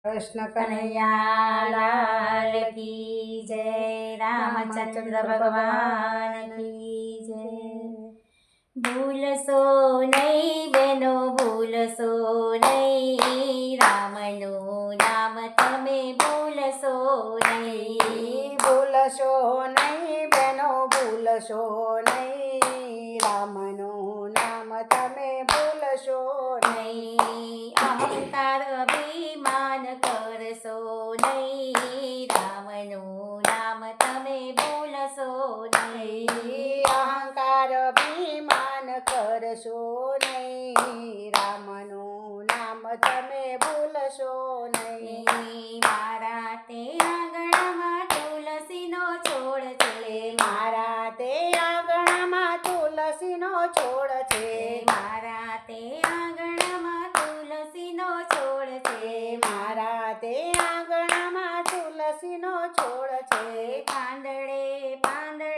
कृष्ण कन्हैया लाल की जय। रामचंद्र भगवान की जय। भूलशो नहीं बेनो भूलशो नहीं, रामनु नाम तमे भूलशो नहीं। भूलशो नहीं बेनो भूलशो नहीं, रामनु नाम तमे भूलशो नहीं। अहंकार अभिमान करशो नहीं, रामनु नाम तमे भूलशो नहीं। अहंकार अभिमान करशो नहीं, रामनु नाम तमे भूलशो नहीं। मारा ते आंगणाમાં તુલસીનો છોડ છે, મારા તે આંગણામાં તુલસીનો છોડ છે, મારા તે આંગણામાં તુલસીનો છોડ છે, મારા તે આંગણામાં તુલસીનો છોડ છે। પાંદડે પાંદડે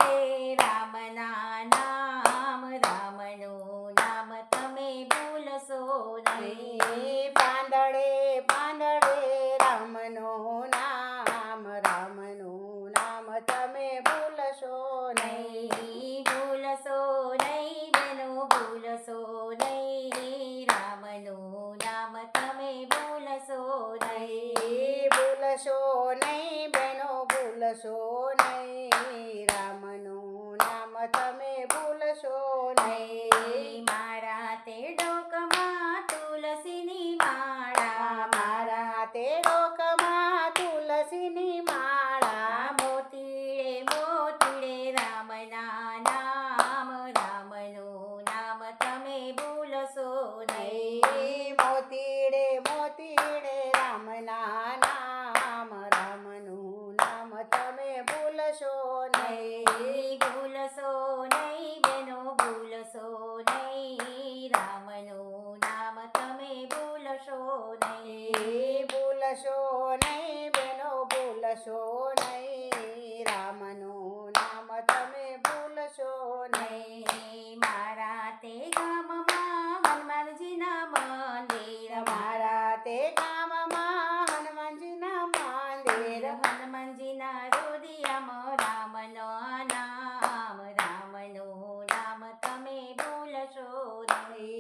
રામના નામ, રામનું નામ તમે ભૂલશો નહીં। પાંદડે પાંદડે રામનું નામ, રામનું નામ તમે ભૂલશો નહીં। ભૂલશો નહીં બેનો ભૂલશો નહીં, રામનું નામ તમે ભૂલશો નહીં। ભૂલશો નહીં બેનો ભૂલશો નહીં, રામનું નામ તમે ભૂલશો નહીં। મારા તે ડોકમાં તુલસીની માળા, મારા તે ડોકમાં તુલસીની માળા, મોતીડે મોતીડે રામના નામ, રામનું નામ તમે ભૂલશો નહીં। મોતીડે મોતીડે રામના નામ, રામનું નામ તમે ભૂલશો નહીં। ભૂલશો નહીં બેનો ભૂલશો નહીં, રામનું નામ તમે ભૂલશો નહીં। ભૂલશો નહીં બેનો ભૂલશો નહીં, રામનું નામ તમે ભૂલશો નહીં। મારા તે ગામમાં હનુમાનજીના મંદિર, મારા તે ગામમાં હનુમાનજીના મંદિર, હનુમાનજીના રુદિયામાં રામનો નામ, રામનું નામ તમે ભૂલશો નહીં।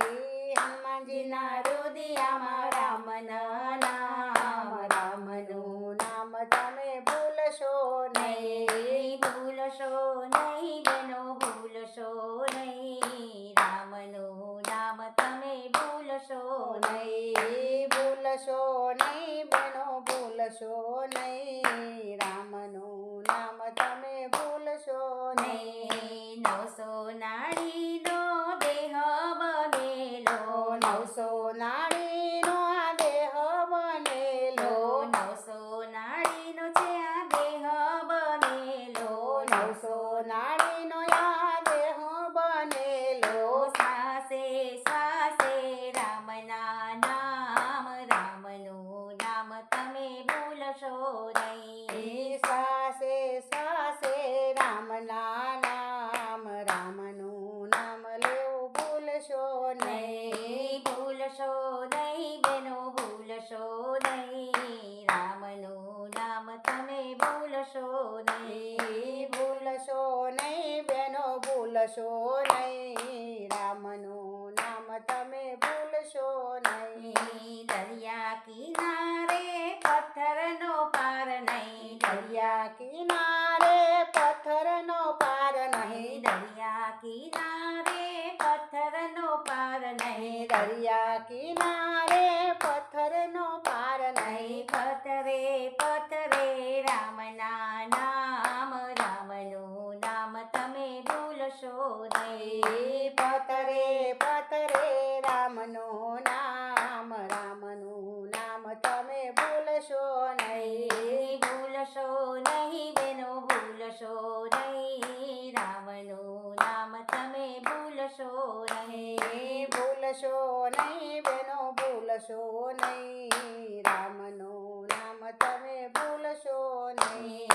હનુમાનજીના રુદિયામાં રામના નામ, રામનું નામ તમે ભૂલશો નહીં। ભૂલશો નહીં બેનો ભૂલશો નહીં, રામનું નામ તમે ભૂલશો નહીં। ભૂલશો નહીં બેનો ભૂલશો નહીં, રામનું નામ તમે ભૂલશો નહીં। નવસો નાડીનો દેહ બનેલો, 900 નાડીનો આ દેહ બનેલો, 900 નાડીનો છે આ દેહ બનેલો, 900 નાડીનો આ દેહ બનેલો, શ્વાસે શ્વાસે રામના નામ, રામનું નામ તમે ભૂલશો નહીં। શ્વાસે શ્વાસે રામના નામ, રામનું નામ લેવું ભૂલશો નહીં। ભૂલશો નહીં બેનો ભૂલશો નહીં, રામનું નામ તમે ભૂલશો નહીં। ભૂલશો નહીં બેનો ભૂલશો નહીં, રામનું નામ તમે ભૂલશો નહીં। દરિયા કિનારે પથ્થરનો પાર નહીં, દરિયા કિનારે પથ્થરનો પાર નહીં, દરિયા કિનારે પથ્થરનો પાર નહીં, દરિયા કિનારે પથ્થરનો પાર નહીં। પથરે પથરે રામના નામ, રામનું નામ તમે ભૂલશો નહીં। પથરે પથરે રામનું નામ, રામનું નામ તમે ભૂલશો નહીં। ભૂલશો નહીં બેનો ભૂલશો નહીં, રામનું નામ તમે ભૂલશો નહીં। ભૂલશો નહીં બેનો ભૂલશો નહીં, રામનું નામ તમે ભૂલશો નહીં।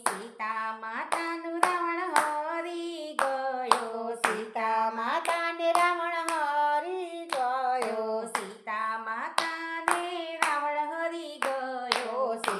સીતા માતાનું રાવણ હરી ગયો, સીતા માતાને રાવણ હરી ગયો, સીતા માતાને રાવણ હરી ગયો,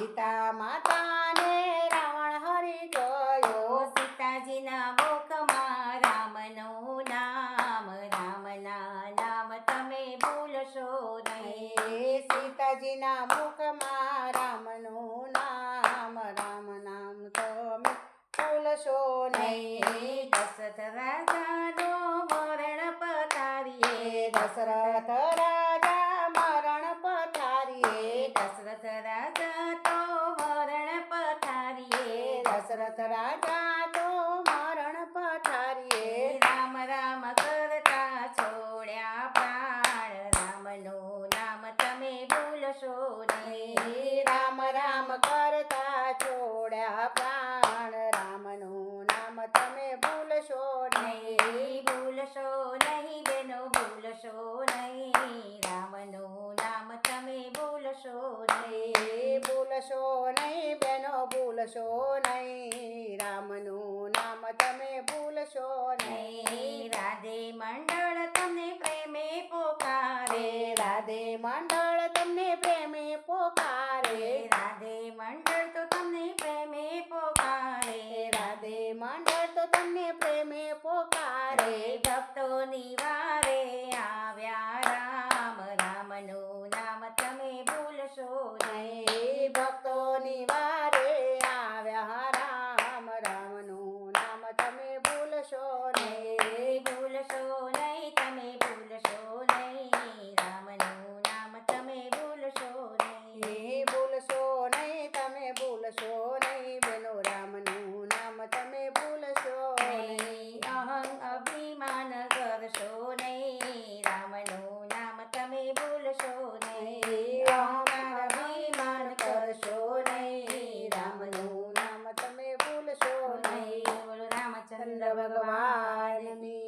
સીતા માતાને રાવણ હરી ગયો સીતાજીના મુખમાં રામનું નામ, રામના નામ તમે ભૂલશો નહીં. સીતાજીના મુખમાં રામનું નામ, રામ નામ તમે ભૂલશો નહીં. દશરથ રાજાનો મરણ પતારીએ, દશરથ રાજા મરણ પથારીએ, દશરથ રાજા તો મરણ પથારીએ. દશરથ રાજા તો મરણ પથારીએ, રામ રામ કરતા છોડ્યા પ્રાણ, રામનું નામ તમે ભૂલશો નહીં. રામ રામ કરતા છોડ્યા પ્રાણ, રામનું નામ તમે ભૂલશો નહીં. ભૂલશો નહીં બેનો, ભૂલશો નહીં, રામનું નામ તમે ભૂલશો નહીં. ભૂલશો નહીં બેનો, ભૂલશો નહીં, રામનું નામ તમે ભૂલશો નહીં. રાધે મંડળ તમને પ્રેમે પોકારે, રાધે મંડળ તમને પ્રેમે પોકારે, રાધે મંડળ તો તમને પ્રેમે પોકારે. રાધે મંડળ તો તમને પ્રેમે પોકારે. ભક્તોની વારે આવ્યા રામ, રામનું નામ તમે ભૂલશો નહીં. ભક્તોની વારે આવ્યા રામ, રામનું નામ તમે ભૂલશો નહીં. ભૂલશો નહીં, તમે ભૂલશો નહીં, રામનું નામ તમે ભૂલશો નહીં. ભૂલશો નહીં, તમે ભૂલશો નહીં, બેનો રામનું નામ તમે ભૂલશો નહીં. અહં અભિમાન કરશો નહીં, રામનું નામ તમે ભૂલશો નહીં. અહંકાર અભિમાન કરશો નહીં, રામનું નામ તમે ભૂલશો નહીં. બોલો રામચંદ્ર ચંદ્ર ભગવાનની